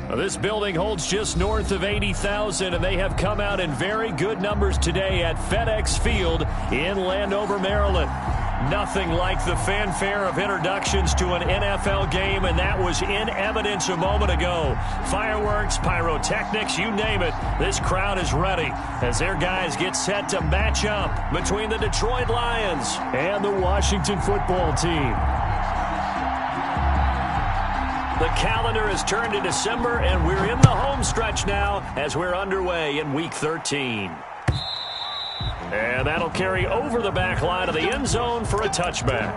Well, this building holds just north of 80,000, and they have come out in very good numbers today at FedEx Field in Landover, Maryland. Nothing like the fanfare of introductions to an NFL game, and that was in evidence a moment ago. Fireworks, pyrotechnics, you name it. This crowd is ready as their guys get set to match up between the Detroit Lions and the Washington football team. The calendar has turned to December, and we're in the home stretch now as we're underway in Week 13. And that'll carry over the back line of the end zone for a touchback.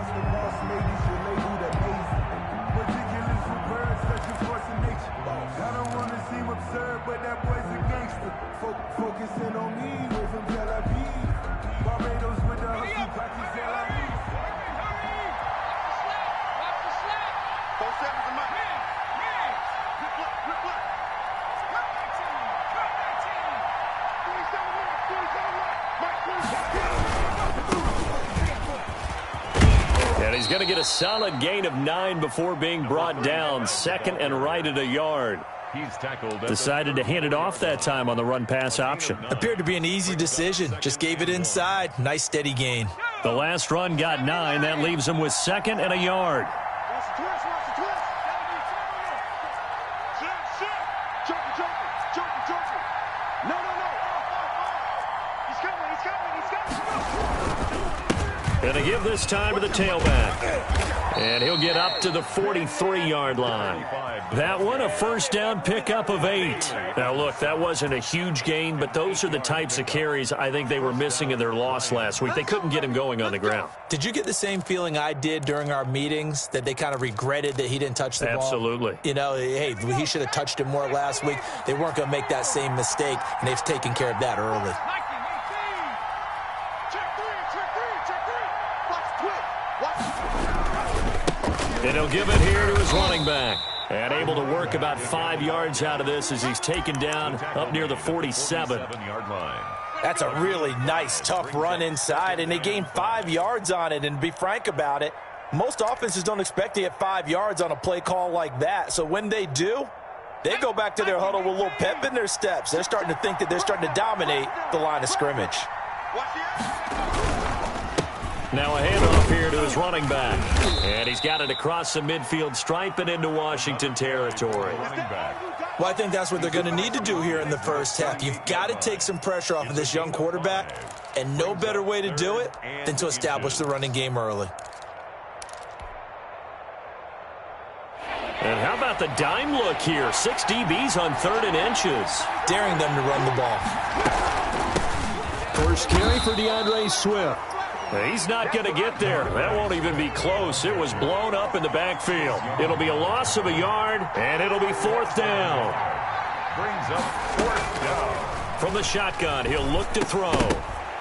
And he's going to get a solid gain of 9 before being brought down. Second and right at a yard. He's tackled. Decided to hand it off that time on the run-pass option. Appeared to be an easy decision. Just gave it inside. Nice steady gain. The last run got 9. That leaves him with second and a yard. Going to give this time to the tailback. And he'll get up to the 43-yard line. That one, a first down pickup of 8. Now, look, that wasn't a huge gain, but those are the types of carries I think they were missing in their loss last week. They couldn't get him going on the ground. Did you get the same feeling I did during our meetings, that they kind of regretted that he didn't touch the ball? Absolutely. You know, hey, he should have touched it more last week. They weren't going to make that same mistake, and they've taken care of that early. And he'll give it here to his running back. And able to work about 5 yards out of this as he's taken down up near the 47-yard line. That's a really nice, tough run inside, and they gained 5 yards on it. And to be frank about it, most offenses don't expect to get 5 yards on a play call like that. So when they do, they go back to their huddle with a little pep in their steps. They're starting to think that they're starting to dominate the line of scrimmage. Now a handoff here to his running back. And he's got it across the midfield stripe and into Washington territory. Well, I think that's what they're going to need to do here in the first half. You've got to take some pressure off of this young quarterback, and no better way to do it than to establish the running game early. And how about the dime look here? 6 DBs on 3rd and inches. Daring them to run the ball. First carry for DeAndre Swift. He's not going to get there. That won't even be close. It was blown up in the backfield. It'll be a loss of a yard, and it'll be 4th down. Brings up 4th down. From the shotgun, he'll look to throw.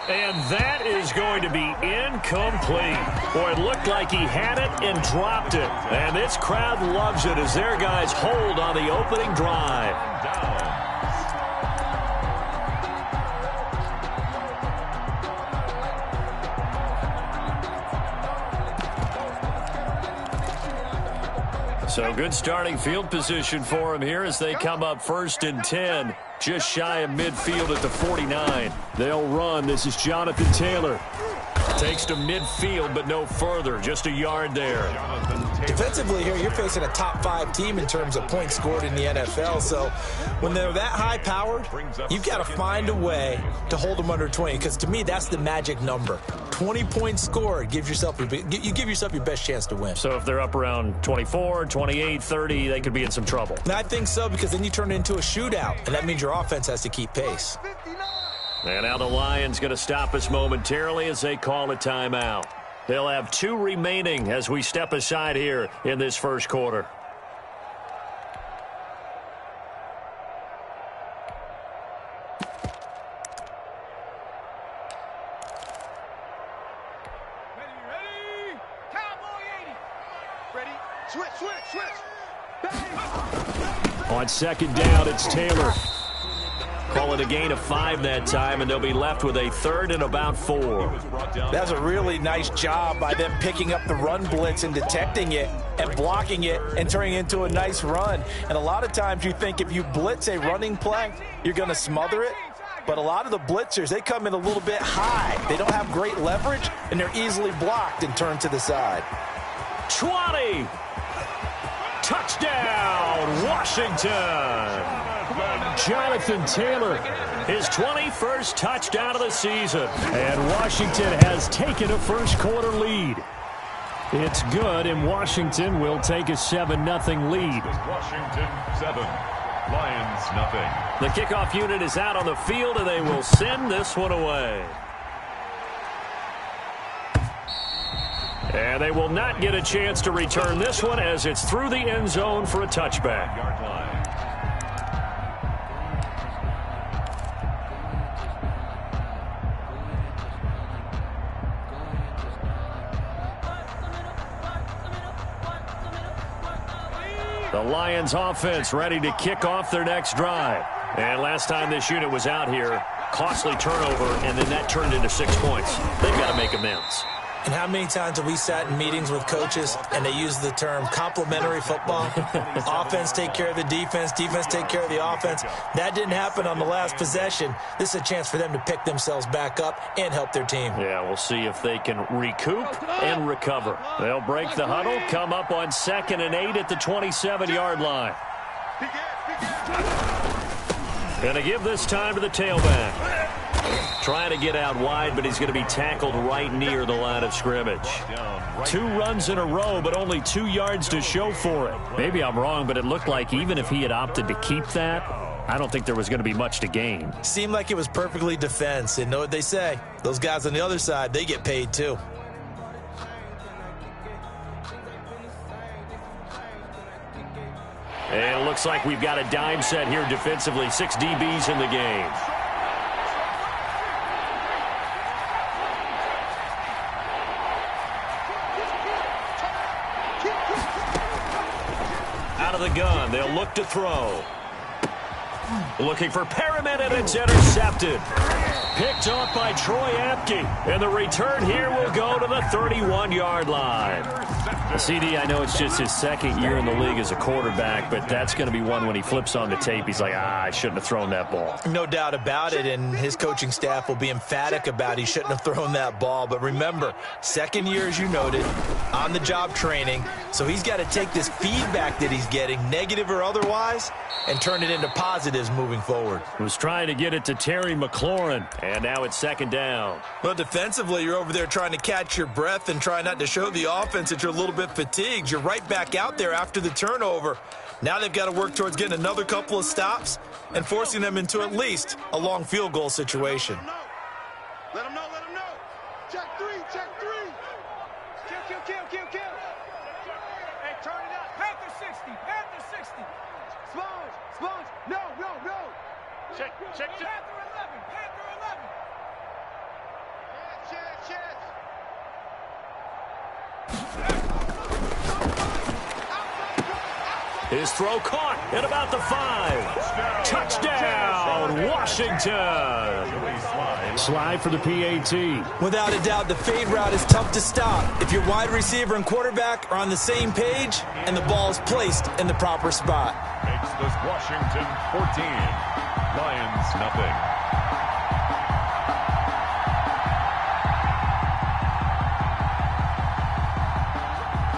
And that is going to be incomplete. Boy, it looked like he had it and dropped it. And this crowd loves it as their guys hold on the opening drive. So good starting field position for him here as they come up 1st and 10. Just shy of midfield at the 49. They'll run. This is Jonathan Taylor. Takes to midfield, but no further. Just a yard there. Defensively here, you're facing a top 5 team in terms of points scored in the NFL. So when they're that high-powered, you've got to find a way to hold them under 20. Because to me, that's the magic number. 20 points scored, you give yourself your best chance to win. So if they're up around 24, 28, 30, they could be in some trouble. And I think so, because then you turn it into a shootout, and that means your offense has to keep pace. And now the Lions going to stop us momentarily as they call a timeout. They'll have 2 remaining as we step aside here in this first quarter. On second down, it's Taylor. Call it a gain of 5 that time, and they'll be left with a 3rd and about 4. That's a really nice job by them picking up the run blitz and detecting it. and blocking it and turning it into a nice run. And a lot of times you think if you blitz a running play, you're going to smother it. But a lot of the blitzers, they come in a little bit high. They don't have great leverage, and they're easily blocked and turned to the side. 20. Touchdown, Washington. Jonathan Taylor, his 21st touchdown of the season. And Washington has taken a first-quarter lead. It's good, and Washington will take a 7-0 lead. Washington 7, Lions nothing. The kickoff unit is out on the field, and they will send this one away. And they will not get a chance to return this one as it's through the end zone for a touchback. Yard line. The Lions offense ready to kick off their next drive. And last time this unit was out here, costly turnover, and then that turned into 6 points. They've got to make amends. And how many times have we sat in meetings with coaches and they use the term complementary football? Offense take care of the defense, defense take care of the offense. That didn't happen on the last possession. This is a chance for them to pick themselves back up and help their team. Yeah, we'll see if they can recoup and recover. They'll break the huddle, come up on 2nd and 8 at the 27-yard line. Gonna give this time to the tailback. Trying to get out wide, but he's going to be tackled right near the line of scrimmage. 2 runs in a row, but only 2 yards to show for it. Maybe I'm wrong, but it looked like even if he had opted to keep that, I don't think there was going to be much to gain. Seemed like it was perfectly defense. And know what they say? Those guys on the other side, they get paid too. And it looks like we've got a dime set here defensively. 6 DBs in the game. Out of the gun, they'll look to throw. Looking for Perriman, and it's intercepted. Picked off by Troy Apke. And the return here will go to the 31-yard line. CD, I know it's just his 2nd year in the league as a quarterback, but that's going to be one when he flips on the tape, he's like, I shouldn't have thrown that ball. No doubt about it, and his coaching staff will be emphatic about he shouldn't have thrown that ball. But remember, 2nd year, as you noted, on-the-job training, so he's got to take this feedback that he's getting, negative or otherwise, and turn it into positives moving forward. Was trying to get it to Terry McLaurin, and now it's 2nd down. Well, defensively, you're over there trying to catch your breath and try not to show the offense that you're a little bit fatigued. You're right back out there after the turnover. Now they've got to work towards getting another couple of stops and forcing them into at least a long field goal situation. Let them know. Check 3. Kill. Hey, turn it up. Panther 60. Sponge. No. Check. Panther 11. Chance. His throw caught at about the 5. Touchdown, Washington. Slide for the PAT. Without a doubt, the fade route is tough to stop if your wide receiver and quarterback are on the same page and the ball is placed in the proper spot. Makes this Washington 14, Lions nothing.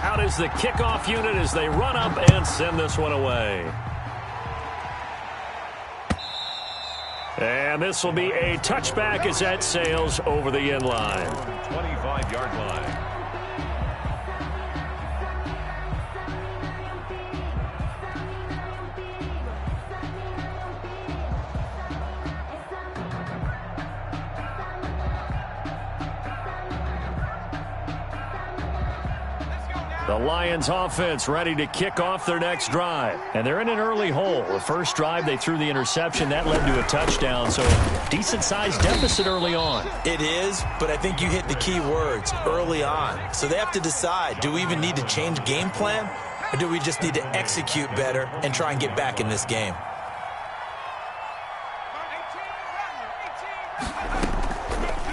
Out is the kickoff unit as they run up and send this one away. And this will be a touchback as that sails over the end line. 25-yard line. The Lions offense ready to kick off their next drive. And they're in an early hole. The first drive, they threw the interception. That led to a touchdown, so decent-sized deficit early on. It is, but I think you hit the key words, early on. So they have to decide, do we even need to change game plan, or do we just need to execute better and try and get back in this game?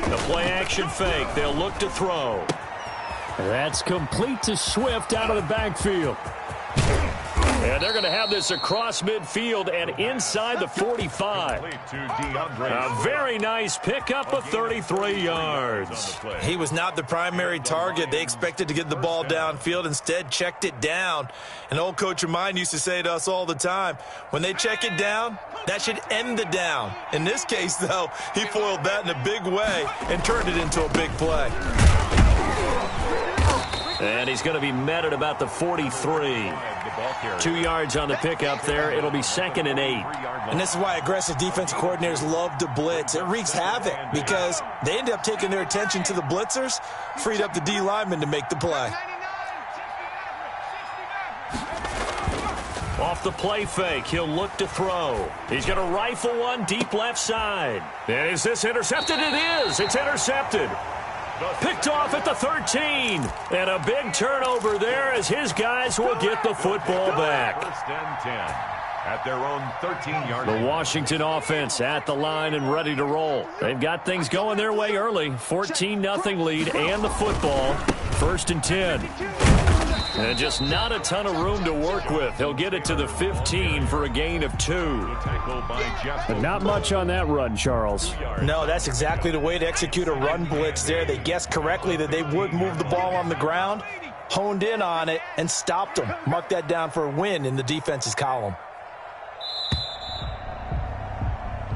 The play-action fake. They'll look to throw. That's complete to Swift out of the backfield. And they're going to have this across midfield and inside the 45. A very nice pickup of 33 yards. He was not the primary target. They expected to get the ball downfield. Instead, checked it down. An old coach of mine used to say to us all the time, when they check it down, that should end the down. In this case, though, he foiled that in a big way and turned it into a big play. And he's going to be met at about the 43. 2 yards on the pickup there. It'll be 2nd and 8. And this is why aggressive defensive coordinators love to blitz. It wreaks havoc because they end up taking their attention to the blitzers, freed up the D lineman to make the play. Off the play fake, he'll look to throw. He's going to rifle one deep left side. And is this intercepted? It is. It's intercepted. Picked off at the 13. And a big turnover there as his guys will get the football back. 1st and 10 at their own 13-yard line. The Washington offense at the line and ready to roll. They've got things going their way early. 14-0 lead and the football. 1st and 10. And just not a ton of room to work with. He'll get it to the 15 for a gain of 2. But not much on that run, Charles. No, that's exactly the way to execute a run blitz there. They guessed correctly that they would move the ball on the ground, honed in on it, and stopped them. Mark that down for a win in the defense's column.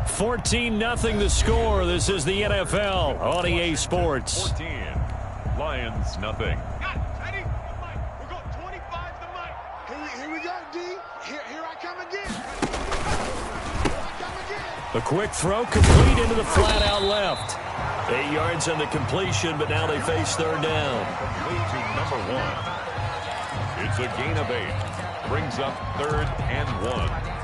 14-0 the score. This is the NFL on EA Sports. 14. Lions, nothing. A quick throw complete into the flat out left. 8 yards on the completion, but now they face 3rd down. Complete to number 1. It's a gain of 8. Brings up 3rd and 1.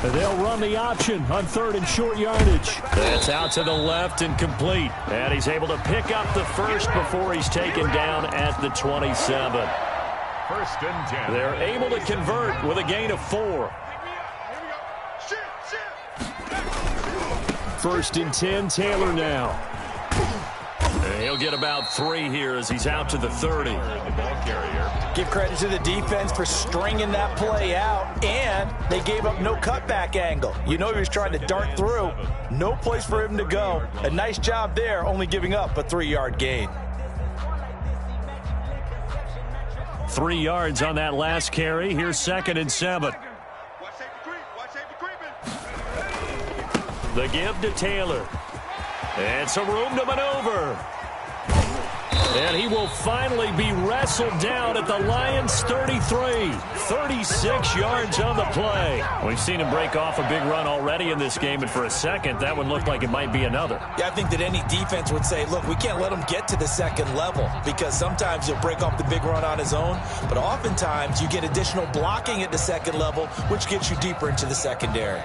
They'll run the option on 3rd and short yardage. That's out to the left and complete. And he's able to pick up the first before he's taken down at the 27. 1st and 10. They're able to convert with a gain of 4. 1st and 10, Taylor now. And he'll get about 3 here as he's out to the 30. The ball carrier. Give credit to the defense for stringing that play out, and they gave up no cutback angle. You know he was trying to dart through. No place for him to go. A nice job there, only giving up a 3-yard gain. 3 yards on that last carry. Here's 2nd and 7. The give to Taylor. And some room to maneuver. And he will finally be wrestled down at the Lions' 33. 36 yards on the play. We've seen him break off a big run already in this game, and for a second, that one looked like it might be another. Yeah, I think that any defense would say, look, we can't let him get to the 2nd level because sometimes he'll break off the big run on his own, but oftentimes you get additional blocking at the 2nd level, which gets you deeper into the secondary.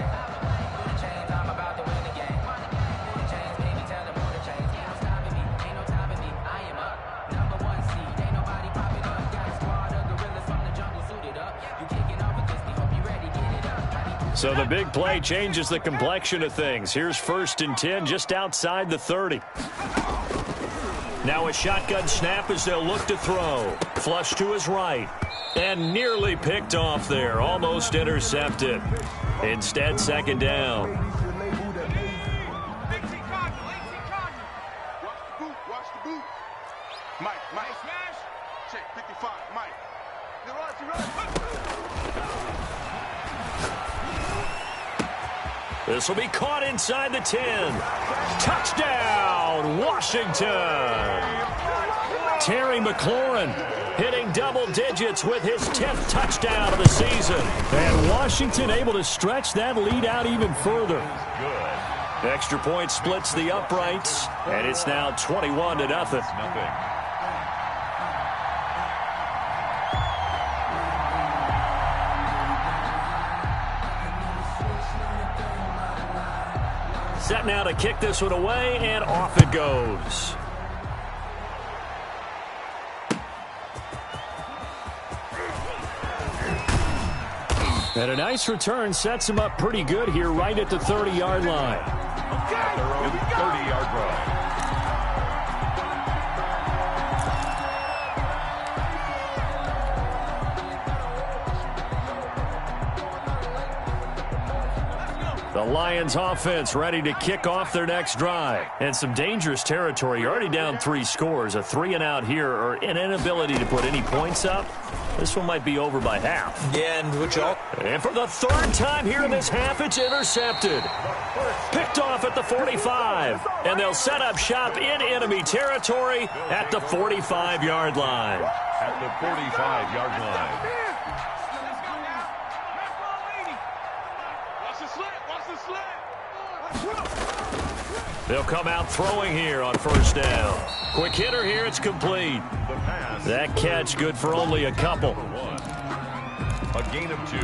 So the big play changes the complexion of things. Here's 1st and 10 just outside the 30. Now a shotgun snap as they'll look to throw. Flush to his right. And nearly picked off there. Almost intercepted. Instead, 2nd down. Watch the boot. Mike. Smash. Check 55. Mike. This will be caught inside the 10. Touchdown, Washington. Terry McLaurin hitting double digits with his 10th touchdown of the season. And Washington able to stretch that lead out even further. Extra point splits the uprights, and it's now 21-0. Set now to kick this one away, and off it goes. And a nice return sets him up pretty good here right at the 30-yard line. At their own 30-yard line. The Lions offense ready to kick off their next drive. And some dangerous territory. You're already down 3 scores. A 3-and-out here or an inability to put any points up. This one might be over by half. Yeah, and for the 3rd time here in this half, it's intercepted. Picked off at the 45. And they'll set up shop in enemy territory at the 45-yard line. At the 45-yard line. They'll come out throwing here on 1st down. Quick hitter here, it's complete. That catch good for only a couple. A gain of 2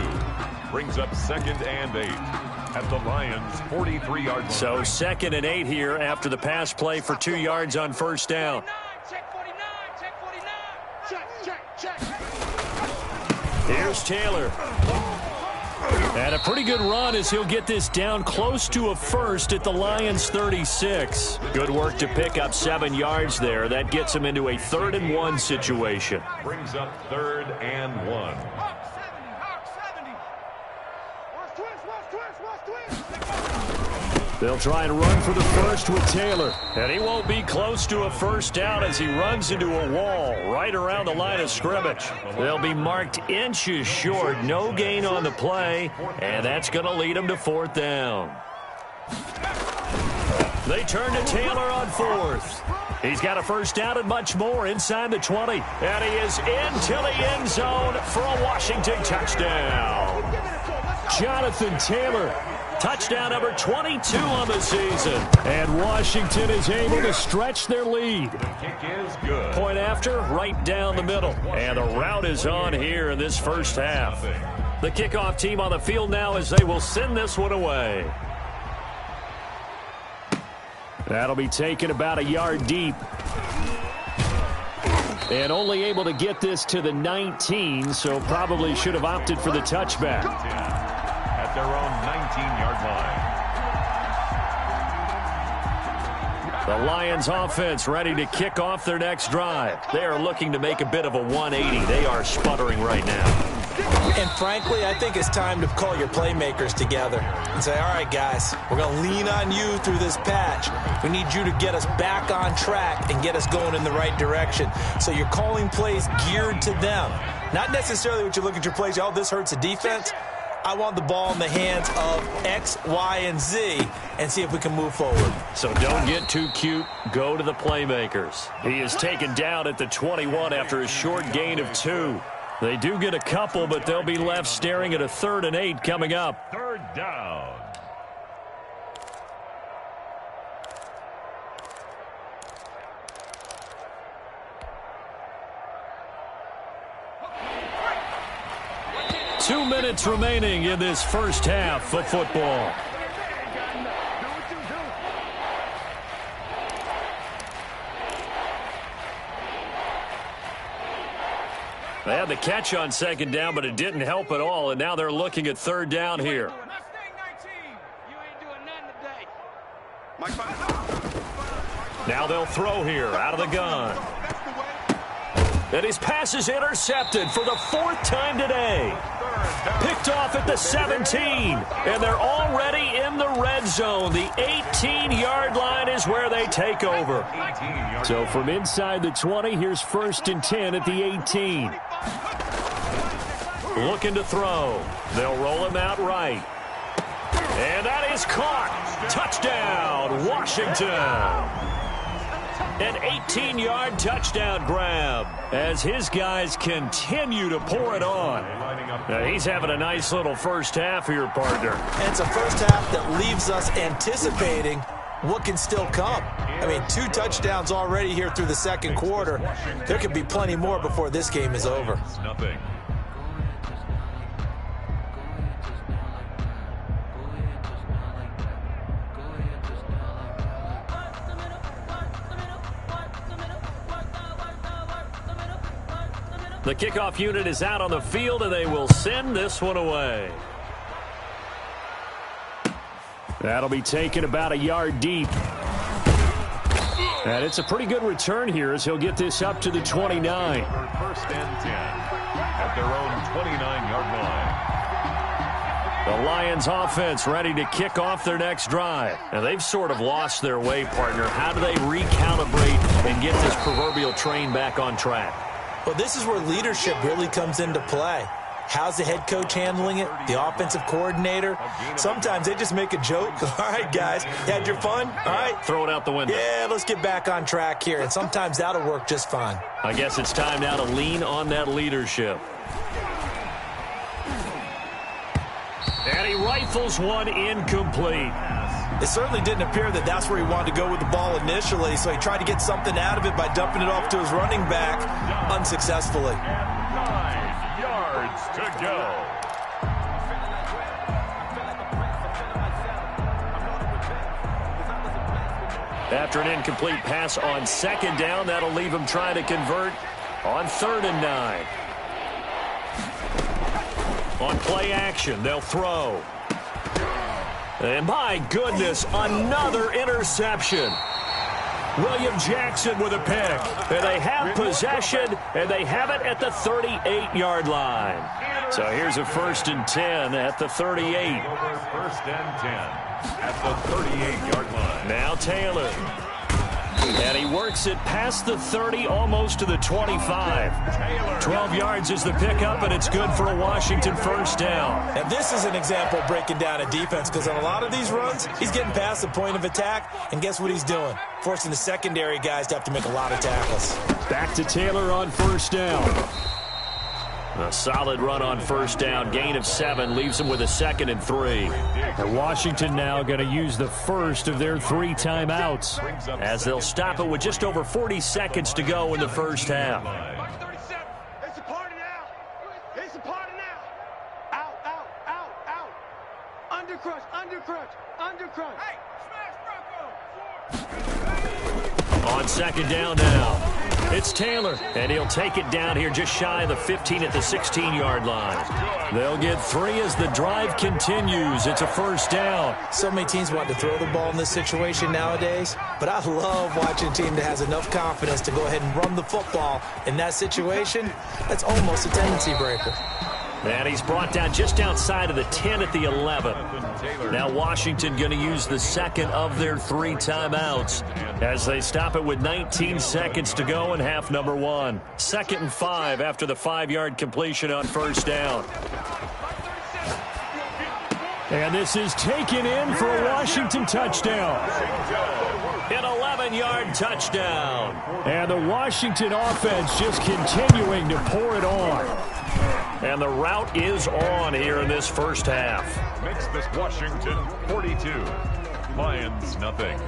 brings up 2nd and 8 at the Lions' 43-yard line. So 2nd and 8 here after the pass play for 2 yards on 1st down. Here's Taylor. And a pretty good run as he'll get this down close to a first at the Lions' 36. Good work to pick up 7 yards there. That gets him into a 3rd and 1 situation. Brings up 3rd and 1. They'll try and run for the first with Taylor. And he won't be close to a 1st down as he runs into a wall right around the line of scrimmage. They'll be marked inches short. No gain on the play. And that's going to lead them to 4th down. They turn to Taylor on 4th. He's got a 1st down and much more inside the 20. And he is into the end zone for a Washington touchdown. Jonathan Taylor. Touchdown number 22 on the season. And Washington is able to stretch their lead. The kick is good. Point after, right down the middle. And the route is on here in this 1st half. The kickoff team on the field now as they will send this one away. That'll be taken about a yard deep. And only able to get this to the 19, so probably should have opted for the touchback. At their own 19-yard line. The Lions offense ready to kick off their next drive. They are looking to make a bit of a 180. They are sputtering right now. And frankly, I think it's time to call your playmakers together and say, all right, guys, we're going to lean on you through this patch. We need you to get us back on track and get us going in the right direction. So you're calling plays geared to them. Not necessarily what you look at your plays, oh, this hurts the defense. I want the ball in the hands of X, Y, and Z and see if we can move forward. So don't get too cute. Go to the playmakers. He is taken down at the 21 after a short gain of 2. They do get a couple, but they'll be left staring at a 3rd and 8 coming up. 3rd down. Two minutes remaining in this 1st half of football. They had the catch on 2nd down, but it didn't help at all, and now they're looking at 3rd down here. Now they'll throw here out of the gun. And his pass is intercepted for the 4th time today. Picked off at the 17. And they're already in the red zone. The 18-yard line is where they take over. So from inside the 20, here's 1st and 10 at the 18. Looking to throw. They'll roll him out right. And that is caught. Touchdown, Washington. An 18-yard touchdown grab as his guys continue to pour it on. Now, he's having a nice little 1st half here, partner. And it's a 1st half that leaves us anticipating what can still come. I mean, 2 touchdowns already here through the 2nd quarter. There could be plenty more before this game is over. Nothing. The kickoff unit is out on the field, and they will send this one away. That'll be taken about a yard deep. And it's a pretty good return here as he'll get this up to the 29. First and 10 at their own 29-yard line. The Lions offense ready to kick off their next drive. And they've sort of lost their way, partner. How do they recalibrate and get this proverbial train back on track? Well, this is where leadership really comes into play. How's the head coach handling it? The offensive coordinator? Sometimes they just make a joke. All right, guys, you had your fun? All right. Throw it out the window. Yeah, let's get back on track here. And sometimes that'll work just fine. I guess it's time now to lean on that leadership. And he rifles one incomplete. It certainly didn't appear that that's where he wanted to go with the ball initially, so he tried to get something out of it by dumping it off to his running back unsuccessfully. 9 yards to go. After an incomplete pass on second down, that'll leave him trying to convert on 3rd and 9. On play action, they'll throw. And my goodness, another interception. William Jackson with a pick. And they have possession, and they have it at the 38-yard line. So here's a 1st and 10 at the 38. 1st and 10 at the 38-yard line. Now Taylor. And he works it past the 30, almost to the 25. 12 yards is the pickup, and it's good for a Washington first down. And this is an example of breaking down a defense, because on a lot of these runs, he's getting past the point of attack, and guess what he's doing? Forcing the secondary guys to have to make a lot of tackles. Back to Taylor on 1st down. A solid run on 1st down. Gain of 7 leaves them with a 2nd and 3. And Washington now going to use the first of their 3 timeouts as they'll stop it with just over 40 seconds to go in the first half. It's a party now. It's a party now. Out, out, out, out. Undercrush, undercrush, undercrush. Hey, smash Bronco. On 2nd down now. It's Taylor, and he'll take it down here just shy of the 15 at the 16-yard line. They'll get 3 as the drive continues. It's a 1st down. So many teams want to throw the ball in this situation nowadays, but I love watching a team that has enough confidence to go ahead and run the football. In that situation, that's almost a tendency breaker. And he's brought down just outside of the 10 at the 11. Now Washington going to use the 2nd of their 3 timeouts as they stop it with 19 seconds to go in half number 1. 2nd and 5 after the 5-yard completion on 1st down. And this is taken in for a Washington touchdown. An 11-yard touchdown. And the Washington offense just continuing to pour it on. And the route is on here in this first half. Makes this Washington 42. Lions nothing.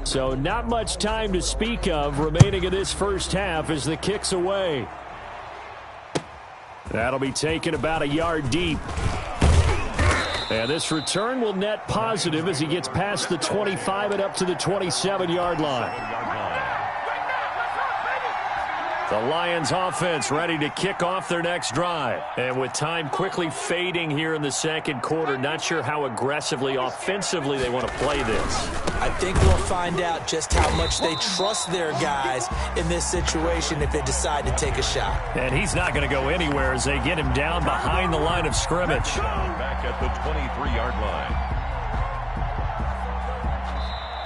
So not much time to speak of remaining in this first half as the kick's away. That'll be taken about a yard deep. And this return will net positive as he gets past the 25 and up to the 27-yard line. The Lions offense ready to kick off their next drive. And with time quickly fading here in the 2nd quarter, not sure how aggressively, offensively they want to play this. I think we'll find out just how much they trust their guys in this situation if they decide to take a shot. And he's not going to go anywhere as they get him down behind the line of scrimmage. Back at the 23-yard line.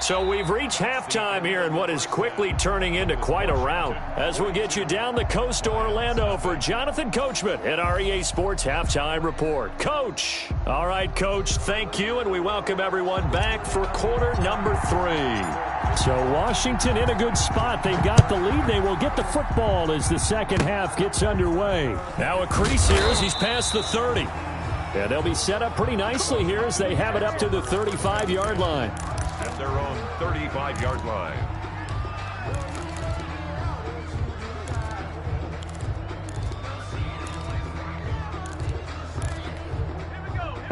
So we've reached halftime here in what is quickly turning into quite a rout. As we get you down the coast to Orlando for Jonathan Coachman at our EA Sports Halftime Report. Coach. All right, Coach, thank you, and we welcome everyone back for quarter number 3. So Washington in a good spot. They've got the lead. They will get the football as the second half gets underway. Now a crease here as he's past the 30. And they'll be set up pretty nicely here as they have it up to the 35-yard line. At their own 35-yard line.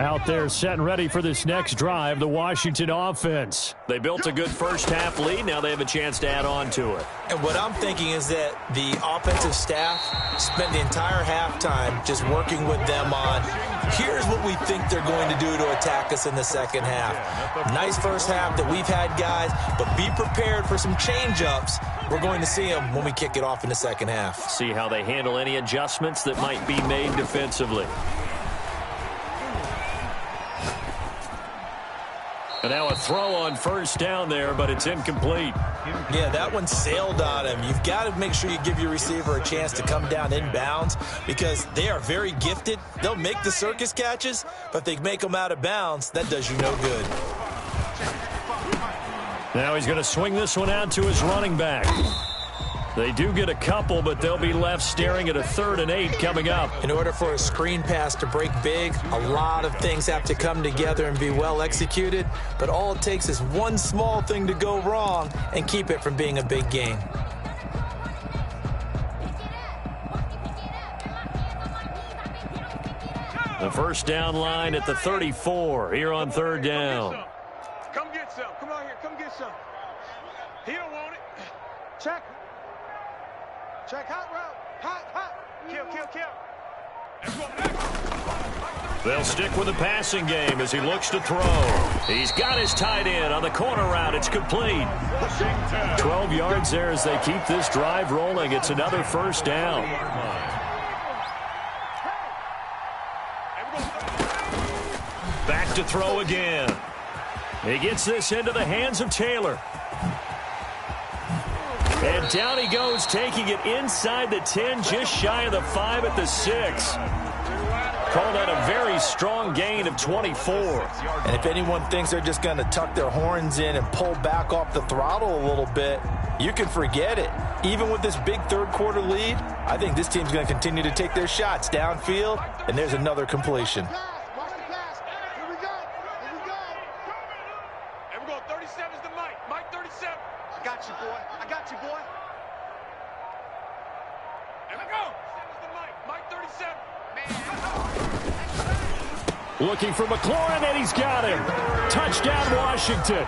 Out there set and ready for this next drive, the Washington offense. They built a good first-half lead. Now they have a chance to add on to it. And what I'm thinking is that the offensive staff spent the entire halftime just working with them on, here's what we think they're going to do to attack us in the second half. Nice first half that we've had, guys, but be prepared for some change-ups. We're going to see them when we kick it off in the second half. See how they handle any adjustments that might be made defensively. And now a throw on first down there, but it's incomplete. Yeah, that one sailed on him. You've got to make sure you give your receiver a chance to come down inbounds because they are very gifted. They'll make the circus catches, but if they make them out of bounds, that does you no good. Now he's going to swing this one out to his running back. They do get a couple, but they'll be left staring at a 3rd and 8 coming up. In order for a screen pass to break big, a lot of things have to come together and be well executed, but all it takes is one small thing to go wrong and keep it from being a big gain. The first down line at the 34 here on 3rd down. Come get some. Come on here. Come get some. He don't want it. Check. Check. Hot route. Hot, hot. Kill, kill, kill. They'll stick with the passing game as he looks to throw. He's got his tight end on the corner route. It's complete. 12 yards there as they keep this drive rolling. It's another first down. Back to throw again. He gets this into the hands of Taylor. And down he goes, taking it inside the 10, just shy of the 5 at the 6. Called out a very strong gain of 24. And if anyone thinks they're just going to tuck their horns in and pull back off the throttle a little bit, you can forget it. Even with this big third-quarter lead, I think this team's going to continue to take their shots downfield, and there's another completion. Looking for McLaurin, and he's got him. Touchdown, Washington.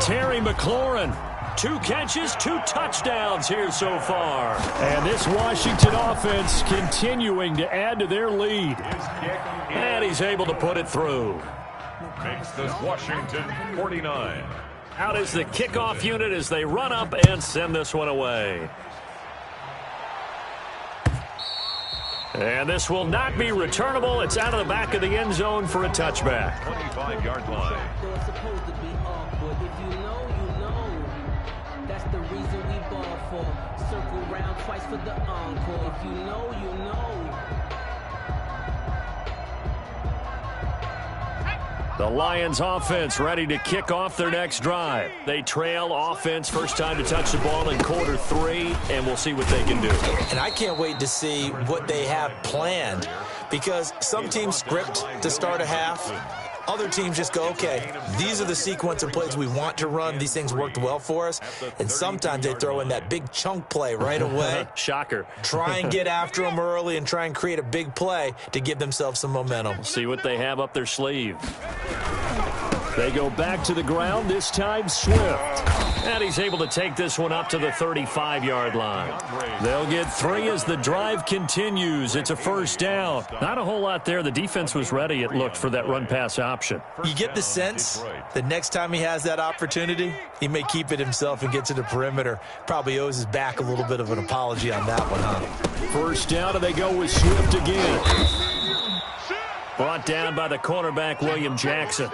Terry McLaurin, 2 catches, 2 touchdowns here so far. And this Washington offense continuing to add to their lead. And he's able to put it through. Makes this Washington 49. Out is the kickoff unit as they run up and send this one away. And this will not be returnable. It's out of the back of the end zone for a touchback. 25-yard line. They're supposed to be up, but if you know, you know. That's the reason we ball for. Circle round twice for the encore. If you know, you know. The Lions offense ready to kick off their next drive. They trail offense, first time to touch the ball in quarter 3, and we'll see what they can do. And I can't wait to see what they have planned because some teams script to start a half. Other teams just go, okay, these are the sequence of plays we want to run. These things worked well for us. And sometimes they throw in that big chunk play right away. Shocker. Try and get after them early and try and create a big play to give themselves some momentum. See what they have up their sleeve. They go back to the ground, this time Swift. And he's able to take this one up to the 35-yard line. They'll get 3 as the drive continues. It's a first down. Not a whole lot there. The defense was ready, it looked, for that run-pass option. You get the sense that next time he has that opportunity, he may keep it himself and get to the perimeter. Probably owes his back a little bit of an apology on that one, huh? First down, and they go with Swift again. Brought down by the cornerback, William Jackson.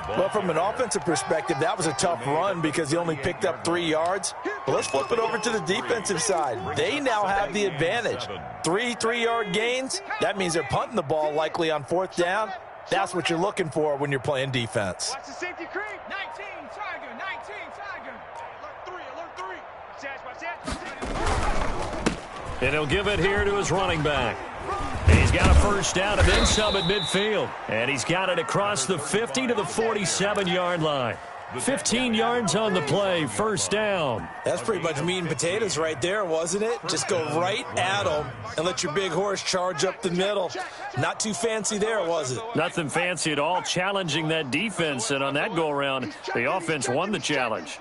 Well, from an offensive perspective, that was a tough run because he only picked up 3 yards. But let's flip it over to the defensive side. They now have the advantage. 3 3-yard gains. That means they're punting the ball likely on 4th down. That's what you're looking for when you're playing defense. Watch the safety creep. 19, Tiger. 19, Tiger. Alert 3. And he'll give it here to his running back. He's got a first down and then some at midfield. And he's got it across the 50 to the 47-yard line. 15 yards on the play, first down. That's pretty much meat and potatoes right there, wasn't it? Just go right at them and let your big horse charge up the middle. Not too fancy there, was it? Nothing fancy at all, challenging that defense, and on that go-around, the offense won the challenge.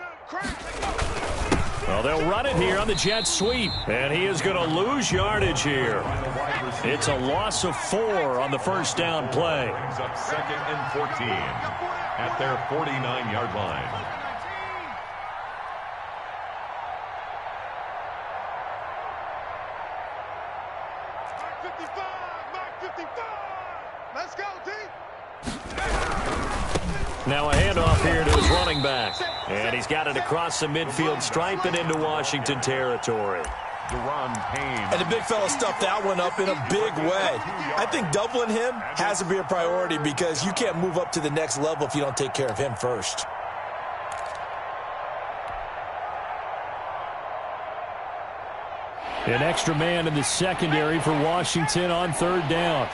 Well, they'll run it here on the jet sweep, and he is going to lose yardage here. It's a loss of 4 on the first down play. Brings up 2nd and 14 at their 49-yard line. Let's go, D. Now a handoff here to his running back. And he's got it across the midfield stripe and into Washington territory. And the big fella stuffed that one up in a big way. I think doubling him has to be a priority because you can't move up to the next level if you don't take care of him first. An extra man in the secondary for Washington on third down.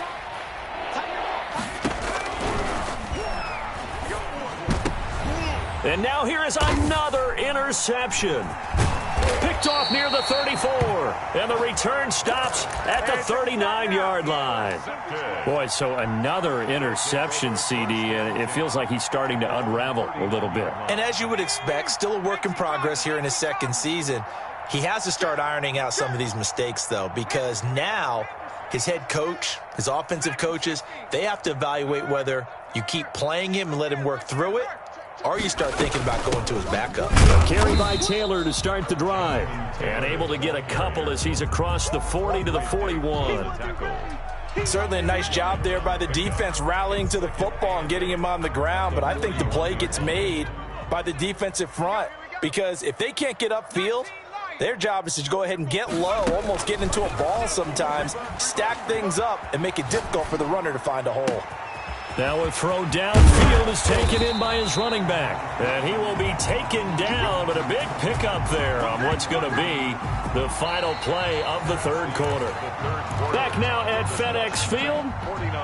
And now here is another interception. Picked off near the 34. And the return stops at the 39-yard line. Boy, so another interception, CD, and it feels like he's starting to unravel a little bit. And as you would expect, still a work in progress here in his second season. He has to start ironing out some of these mistakes, though, because now his head coach, his offensive coaches, they have to evaluate whether you keep playing him and let him work through it, or you start thinking about going to his backup. A carry by Taylor to start the drive. And able to get a couple as he's across the 40 to the 41. Certainly a nice job there by the defense rallying to the football and getting him on the ground, but I think the play gets made by the defensive front because if they can't get upfield, their job is to go ahead and get low, almost get into a ball sometimes, stack things up, and make it difficult for the runner to find a hole. Now a throw downfield is taken in by his running back. And he will be taken down, but a big pickup there on what's going to be the final play of the third quarter. Back now at FedEx Field.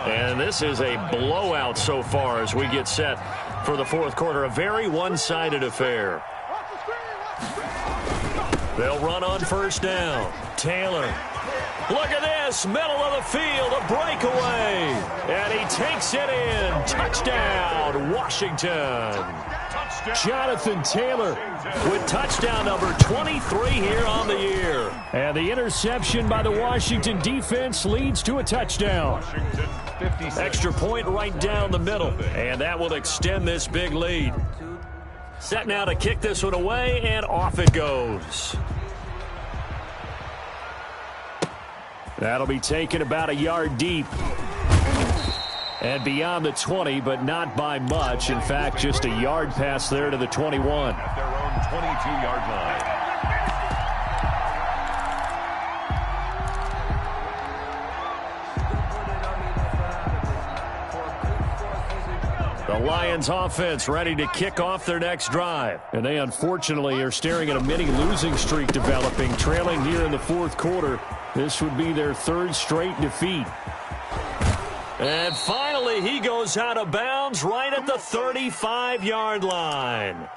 And this is a blowout so far as we get set for the fourth quarter. A very one-sided affair. They'll run on first down. Taylor. Look at this, middle of the field, a breakaway. And he takes it in. Touchdown, Washington. Jonathan Taylor with touchdown number 23 here on the year. And the interception by the Washington defense leads to a touchdown. Extra point right down the middle. And that will extend this big lead. Set now to kick this one away, and off it goes. That'll be taken about a yard deep. And beyond the 20, but not by much. In fact, just a yard pass there to the 21. At their own 22-yard line. The Lions offense ready to kick off their next drive. And they unfortunately are staring at a mini losing streak developing, trailing here in the fourth quarter. This would be their third straight defeat. And finally, he goes out of bounds right at the 35-yard line.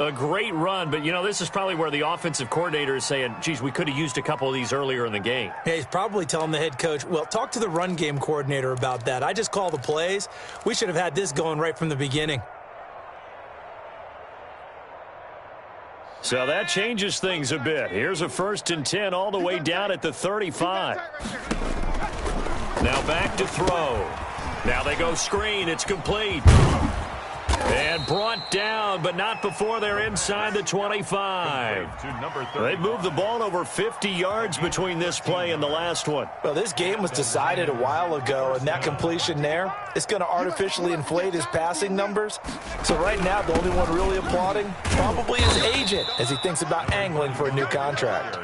A great run, but, you know, this is probably where the offensive coordinator is saying, geez, we could have used a couple of these earlier in the game. Yeah, he's probably telling the head coach, well, talk to the run game coordinator about that. I just call the plays. We should have had this going right from the beginning. So that changes things a bit. Here's a 1st and 10 all the way down at the 35. Now back to throw. Now they go screen. It's complete. And brought down, but not before they're inside the 25. They moved the ball over 50 yards between this play and the last one. Well, this game was decided a while ago, and that completion there is going to artificially inflate his passing numbers. So right now, the only one really applauding probably his agent as he thinks about angling for a new contract.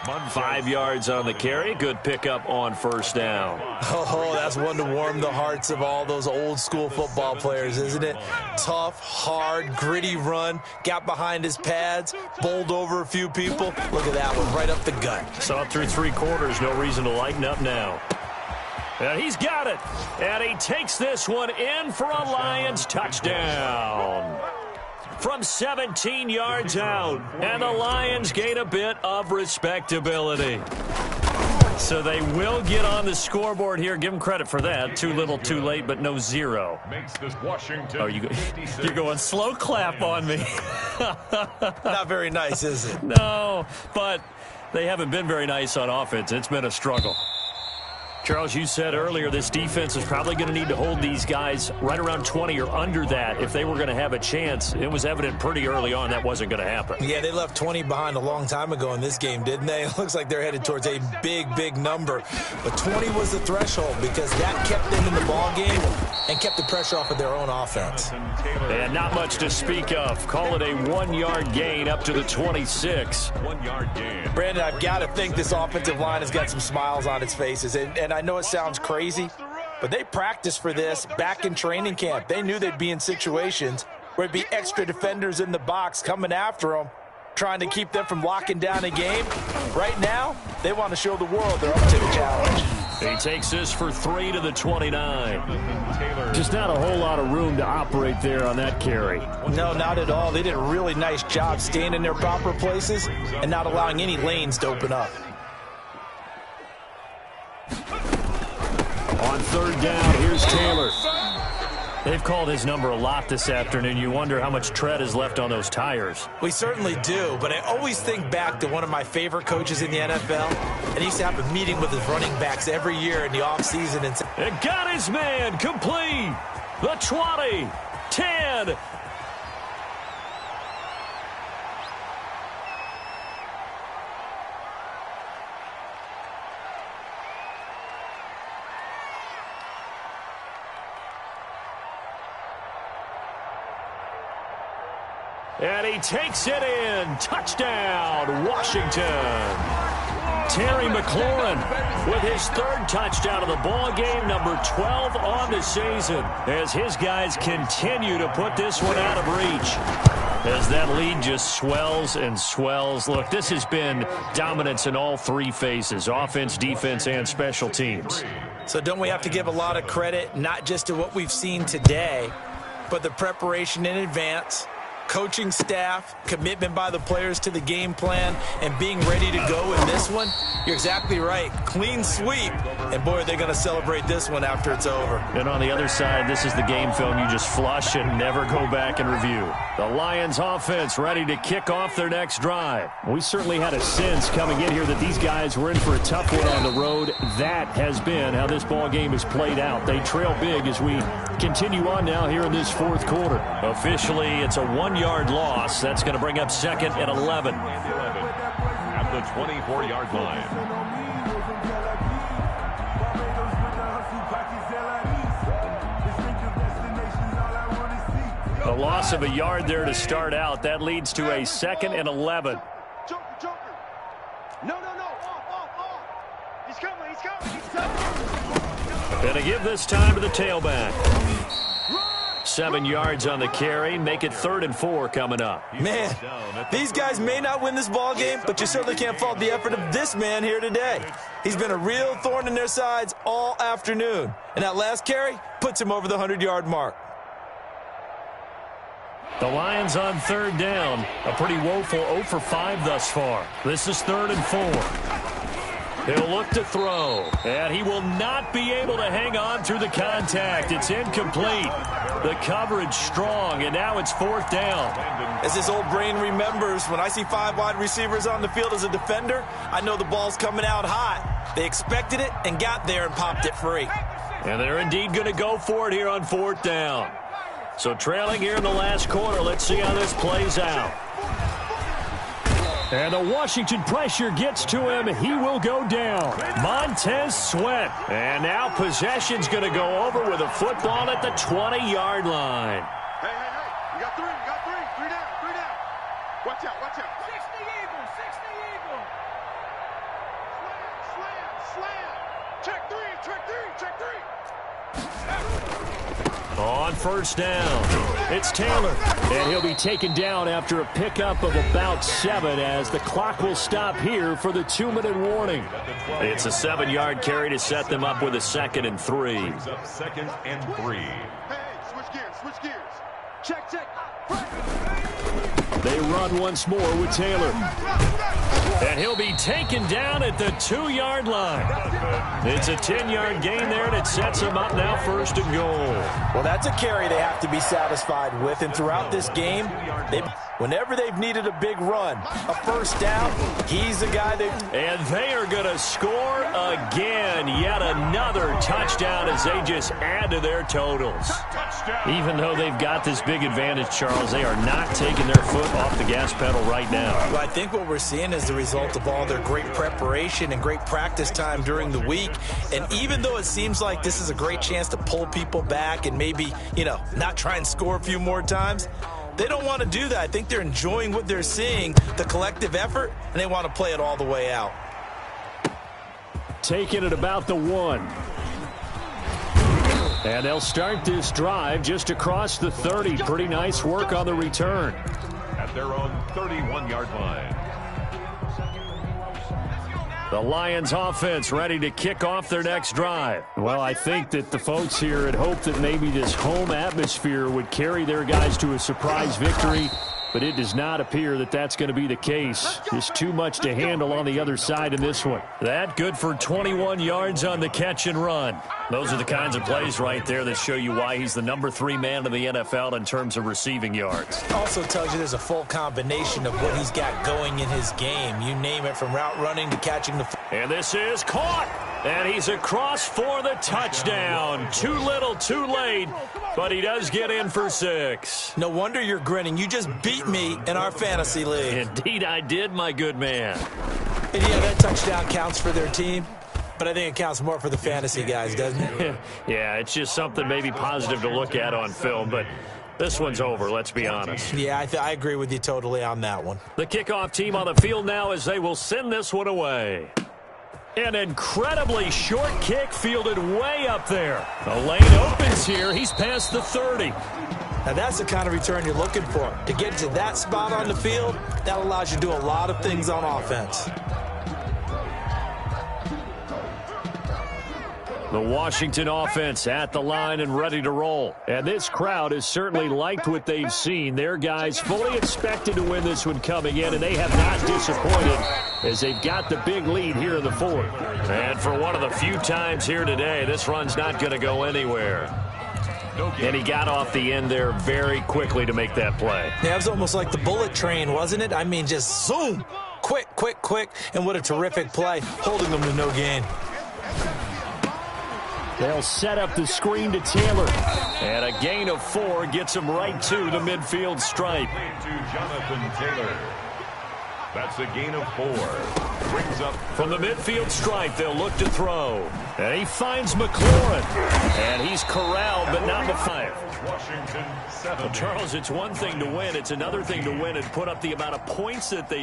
5 yards on the carry. Good pickup on first down. Oh, that's one to warm the hearts of all those old school football players, isn't it? Tough, hard, gritty run. Got behind his pads, bowled over a few people. Look at that one, right up the gut. Saw through 3 quarters. No reason to lighten up now. And he's got it. And he takes this one in for a Lions touchdown. from 17 yards out. And the Lions gain a bit of respectability. So they will get on the scoreboard here. Give them credit for that. Too little, too late, but no zero. Makes this Washington. Oh, you're going slow clap on me. Not very nice, is it? No, but they haven't been very nice on offense. It's been a struggle. Charles, you said earlier this defense is probably going to need to hold these guys right around 20 or under that if they were going to have a chance. It was evident pretty early on that wasn't going to happen. Yeah, they left 20 behind a long time ago in this game, didn't they? It looks like they're headed towards a big, big number. But 20 was the threshold because that kept them in the ball game and kept the pressure off of their own offense. And not much to speak of. Call it a 1-yard gain up to the 26. 1-yard gain. Brandon, I've got to think this offensive line has got some smiles on its faces. And I know it sounds crazy, but they practiced for this back in training camp. They knew they'd be in situations where there'd be extra defenders in the box coming after them, trying to keep them from locking down a game. Right now, they want to show the world they're up to the challenge. He takes this for 3 to the 29. Just not a whole lot of room to operate there on that carry. No, not at all. They did a really nice job staying in their proper places and not allowing any lanes to open up. On third down, here's Taylor. They've called his number a lot this afternoon. You wonder how much tread is left on those tires. We certainly do, but I always think back to one of my favorite coaches in the NFL, and he used to have a meeting with his running backs every year in the offseason. And got his man complete. The 20, 10. And he takes it in. Touchdown, Washington. Terry McLaurin with his third touchdown of the ball game, number 12 on the season, as his guys continue to put this one out of reach. As that lead just swells and swells. Look, this has been dominance in all three phases, offense, defense, and special teams. So don't we have to give a lot of credit, not just to what we've seen today, but the preparation in advance, coaching staff, commitment by the players to the game plan, and being ready to go in this one? You're exactly right. Clean sweep. And, boy, are they going to celebrate this one after it's over. And on the other side, this is the game film you just flush and never go back and review. The Lions offense ready to kick off their next drive. We certainly had a sense coming in here that these guys were in for a tough one on the road. That has been how this ball game has played out. They trail big as we continue on now here in this fourth quarter. Officially, it's a 1-yard loss. That's going to bring up 2nd and 11. At the 24-yard line. A loss of a yard there to start out. That leads to a 2nd and 11. Joker. No. Off. He's coming. Going to give this time to the tailback. 7 yards on the carry. Make it 3rd and 4 coming up. Man, these guys may not win this ball game, but you certainly can't fault the effort of this man here today. He's been a real thorn in their sides all afternoon. And that last carry puts him over the 100-yard mark. The Lions on 3rd down. A pretty woeful 0 for 5 thus far. This is 3rd and 4. He'll look to throw, and he will not be able to hang on through the contact. It's incomplete. The coverage strong, and now it's 4th down. As his old brain remembers, when I see 5 wide receivers on the field as a defender, I know the ball's coming out hot. They expected it and got there and popped it free. And they're indeed going to go for it here on 4th down. So trailing here in the last quarter, let's see how this plays out. And the Washington pressure gets to him. He will go down. Montez Sweat. And now possession's going to go over with a football at the 20-yard line. Hey. You got three. Three down. Watch out. 60 Eagle. Slam. Check three. On 1st down, it's Taylor. And he'll be taken down after a pickup of about 7 as the clock will stop here for the 2-minute warning. It's a 7-yard carry to set them up with a 2nd and 3. 2nd and 3. Hey, switch gears. Check, check. They run once more with Taylor. And he'll be taken down at the 2-yard line. It's a 10-yard gain there, and it sets him up now 1st and goal. Well, that's a carry they have to be satisfied with. And throughout this game, whenever they've needed a big run, a first down, he's the guy that... And they are going to score again. Yet another touchdown as they just add to their totals. Even though they've got this big advantage, Charles, they are not taking their foot off the gas pedal right now. Well, I think what we're seeing is the result of all their great preparation and great practice time during the week. And even though it seems like this is a great chance to pull people back and maybe, not try and score a few more times, they don't want to do that. I think they're enjoying what they're seeing, the collective effort, and they want to play it all the way out. Taking it about the 1. And they'll start this drive just across the 30. Pretty nice work on the return. At their own 31-yard line. The Lions offense ready to kick off their next drive. Well, I think that the folks here had hoped that maybe this home atmosphere would carry their guys to a surprise victory, but it does not appear that that's going to be the case. Just too much to handle on the other side in this one. That good for 21 yards on the catch and run. Those are the kinds of plays right there that show you why he's the number 3 man in the NFL in terms of receiving yards. Also tells you there's a full combination of what he's got going in his game. You name it, from route running to catching the... And this is caught. And he's across for the touchdown. Too little, too late. But he does get in for 6. No wonder you're grinning. You just beat me in our fantasy league. Indeed I did, my good man. And yeah, that touchdown counts for their team. But I think it counts more for the fantasy guys, doesn't it? Yeah, it's just something maybe positive to look at on film. But this one's over, let's be honest. Yeah, I agree with you totally on that one. The kickoff team on the field now as they will send this one away. An incredibly short kick fielded way up there. The lane opens here. He's past the 30. Now, that's the kind of return you're looking for. To get to that spot on the field, that allows you to do a lot of things on offense. The Washington offense at the line and ready to roll. And this crowd has certainly liked what they've seen. Their guys fully expected to win this one coming in, and they have not disappointed as they've got the big lead here in the 4th. And for one of the few times here today, this run's not going to go anywhere. And he got off the end there very quickly to make that play. Yeah, it was almost like the bullet train, wasn't it? I mean, just zoom. Quick, quick, quick. And what a terrific play, holding them to no gain. They'll set up the screen to Taylor. And a gain of 4 gets him right to the midfield stripe. To Jonathan Taylor. That's a gain of 4. Brings up from the midfield stripe. They'll look to throw. And he finds McLaurin. And he's corralled, but not the 5. Washington 7. Well, Charles, it's one thing to win. It's another thing to win and put up the amount of points that they